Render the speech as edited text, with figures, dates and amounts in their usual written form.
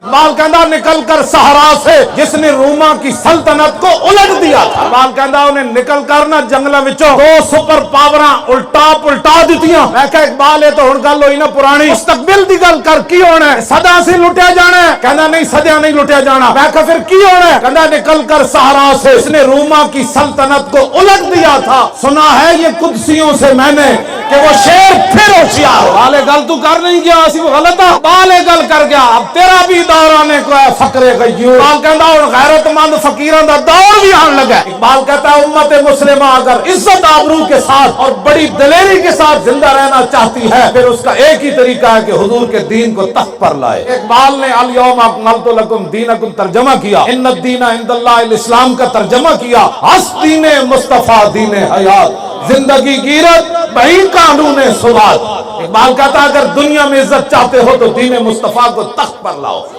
اقبال کہندا نکل کر صحرا سے جس نے روما کی سلطنت کو الٹ دیا تھا. اقبال کہندا انہیں نکل کر نہ جنگلاں وچوں دو سپر پاوراں الٹا دتیاں. میں کہ اقبال یہ تو ہن گل ہوئی نا پرانی, مستقبل دی گل کر کی ہونا ہے؟ صدا سے لٹیا جانا ہے؟ کہندا نہیں صدیاں نہیں لٹیا جانا. میں کہ پھر کی ہونا ہے؟ کہندا نکل کر صحرا سے جس نے روما کی سلطنت کو الٹ دیا تھا. سنا ہے یہ قدسیوں سے میں نے کہ وہ شیر پھر ہوشیار. بالے گل تو کر نہیں گیا, اسی غلط ہے. بالے گل کر گیا, اب تیرا بھی دور آنے کو ہے فقرے غیور. اقبال کہتا ہوں غیرت مند فقیران دا دور بھی آن لگا. اقبال کہتا ہے امت مسلمہ اگر عزت آبرو کے ساتھ اور بڑی دلیری کے ساتھ زندہ رہنا چاہتی ہے پھر اس کا ایک ہی طریقہ ہے کہ حضور کے دین کو تخت پر لائے. اقبال نے الیوم اکملت لکم دینکم ترجمہ کیا, ان الدین عند اللہ الاسلام کا ترجمہ کیا. ہس دین مصطفیٰ دین حیات, زندگی گیرت بہی قانون سواد. اقبال کہتا اگر دنیا میں عزت چاہتے ہو تو دین مصطفیٰ کو تخت پر لاؤ.